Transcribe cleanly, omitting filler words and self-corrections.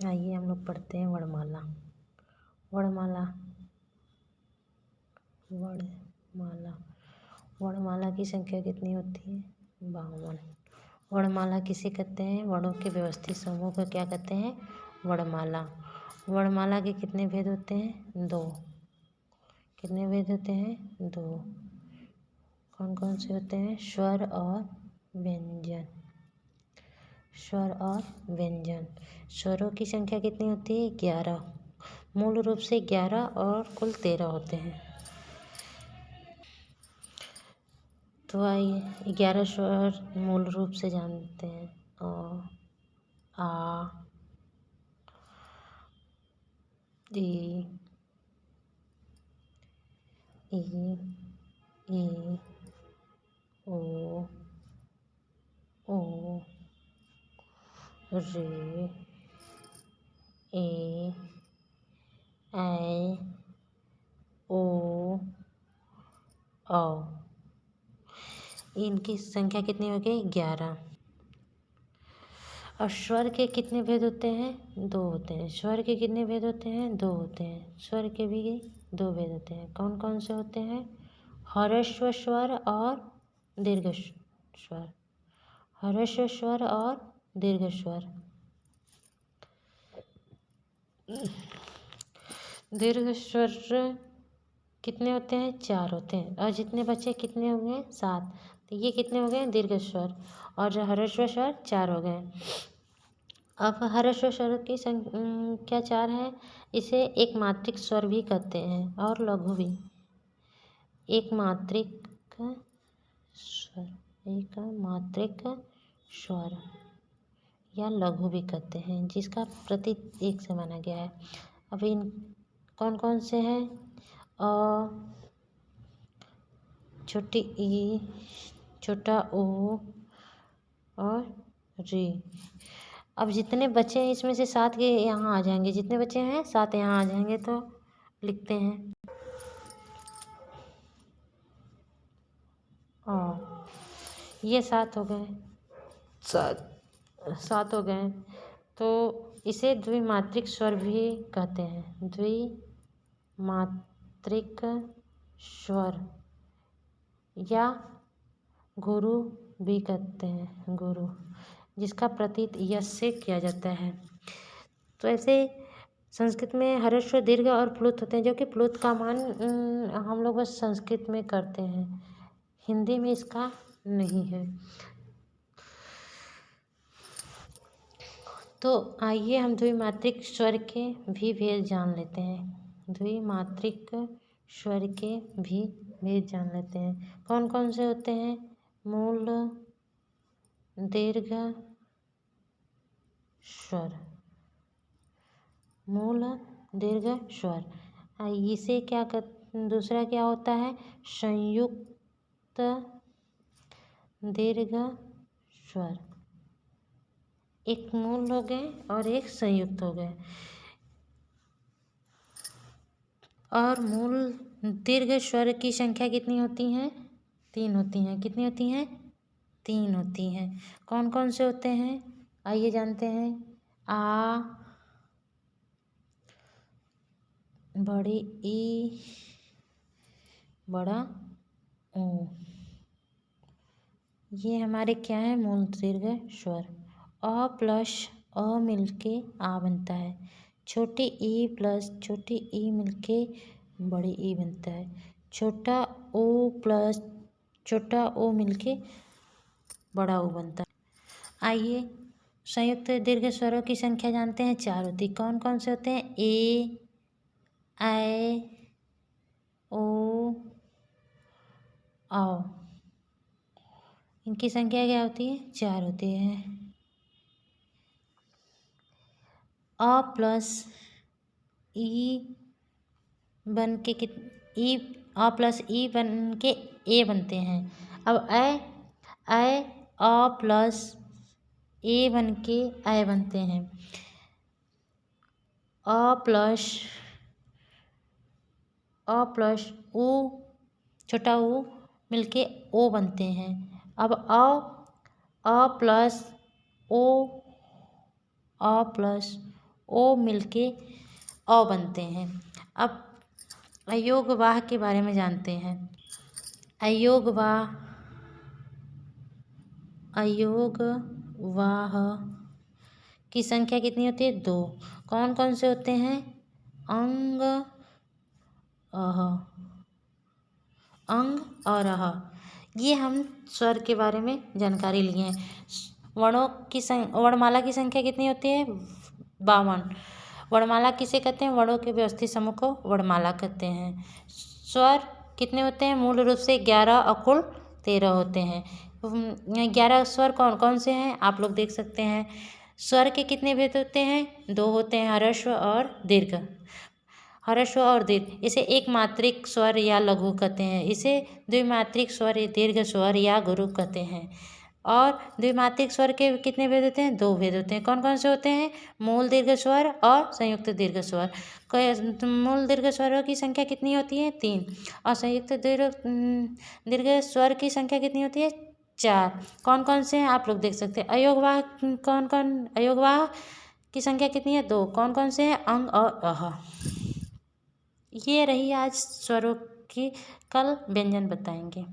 आइए हम लोग पढ़ते हैं वर्णमाला। वर्णमाला वर्णमाला वर्णमाला की संख्या कितनी होती है? 52। वर्णमाला किसे कहते हैं? वर्णों के व्यवस्थित समूह को क्या कहते हैं? वर्णमाला। वर्णमाला के कितने भेद होते हैं? 2। कितने भेद होते हैं? 2। कौन कौन से होते हैं? स्वर और व्यंजन। स्वर और व्यंजन। स्वरों की संख्या कितनी होती है? 11। मूल रूप से 11 और कुल 13 होते हैं। तो आइए 11 स्वर मूल रूप से जानते हैं। अ, आ, ई, ई, ओ, रे, ए, ऐ, ओ, औ। इनकी संख्या कितनी हो गई? 11। और स्वर के कितने भेद होते हैं? 2 होते हैं। स्वर के कितने भेद होते हैं? 2 होते हैं। स्वर के भी 2 भेद होते हैं। कौन कौन से होते हैं? ह्रस्व स्वर और दीर्घ स्वर। ह्रस्व स्वर और दीर्घ स्वर। दीर्घ स्वर कितने होते हैं? 4 होते हैं। और जितने बचे कितने हो गए? 7। तो ये कितने हो गए? दीर्घ स्वर। और जो ह्रस्व स्वर 4 हो गए। अब ह्रस्व स्वर की संख्या 4 है। इसे एक मात्रिक स्वर भी कहते हैं और लघु भी। एक मात्रिक स्वर, एक मात्रिक स्वर या लघु भी कहते हैं, जिसका प्रतीक एक से माना गया है। अब इन कौन कौन से हैं? छोटी ई, छोटा ओ और री। अब जितने बचे हैं इसमें से 7 के यहाँ आ जाएंगे। जितने बचे हैं 7 यहाँ आ जाएंगे। तो लिखते हैं ये 7 हो गए। 7 हो गए। तो इसे द्विमात्रिक स्वर भी कहते हैं। द्विमात्रिक स्वर या गुरु भी कहते हैं। गुरु, जिसका प्रतीक यश से किया जाता है। तो ऐसे संस्कृत में ह्रस्व, दीर्घ और प्लुत होते हैं, जो कि प्लुत का मान हम लोग बस संस्कृत में करते हैं, हिंदी में इसका नहीं है। तो आइए हम द्विमात्रिक स्वर के भी भेद जान लेते हैं। द्विमात्रिक स्वर के भी भेद जान लेते हैं। कौन कौन से होते हैं? मूल, दीर्घ स्वर। मूल, दीर्घ स्वर। इसे क्या दूसरा क्या होता है? संयुक्त दीर्घ स्वर। एक मूल हो गए और एक संयुक्त हो गए। और मूल दीर्घ स्वर की संख्या कितनी होती है? 3 होती हैं। कितनी होती हैं? 3 होती हैं। कौन कौन से होते हैं? आइए जानते हैं। आ, बड़ी ई, बड़ा ओ। ये हमारे क्या है? मूल दीर्घ स्वर। अ प्लस अ मिलके आ बनता है। छोटी ई प्लस छोटी ई मिलके बड़ी ई बनता है। छोटा ओ प्लस छोटा ओ मिलके बड़ा ओ बनता है। आइए संयुक्त दीर्घ स्वरों की संख्या जानते हैं। 4 होती। कौन कौन से होते हैं? ए, ऐ, ओ, औ। इनकी संख्या क्या होती है? 4 होती है। अ प्लस ई बन के ई, अ प्लस ई बन के ए बनते हैं। अब ऐ अ प्लस ए बन के ऐ बनते हैं। अ प्लस ऊ, छोटा ऊ मिलके ओ बनते हैं। अब अ प्लस ओ, अ प्लस ओ मिलके औ बनते हैं। अब अयोगवाह के बारे में जानते हैं। अयोगवाह की संख्या कितनी होती है? 2। कौन कौन से होते हैं? अंग, अह, अंग और अह। ये हम स्वर के बारे में जानकारी लिए हैं। वर्णमाला की संख्या कितनी होती है? 52। वर्णमाला किसे कहते हैं? वर्णों के व्यवस्थित समूह को वर्णमाला कहते हैं। स्वर कितने होते हैं? मूल रूप से 11 और कुल 13 होते हैं। 11 स्वर कौन कौन से हैं? आप लोग देख सकते हैं। स्वर के कितने भेद होते हैं? 2 होते हैं, ह्रस्व और दीर्घ। ह्रस्व और दीर्घ। इसे एक मात्रिक स्वर या लघु कहते हैं। इसे द्विमात्रिक स्वर, दीर्घ स्वर या गुरु कहते हैं। और द्विमात्रिक स्वर के कितने भेद होते हैं? 2 भेद होते हैं। कौन कौन से होते हैं? मूल दीर्घ स्वर और संयुक्त दीर्घ स्वर। मूल दीर्घ स्वरों की संख्या कितनी होती है? 3। और संयुक्त दीर्घ स्वर की संख्या कितनी होती है? 4। कौन कौन से हैं? आप लोग देख सकते हैं। अयोगवाह की संख्या कितनी है? 2। कौन कौन से हैं? अंग और अह। ये रही आज स्वरों की। कल व्यंजन बताएंगे।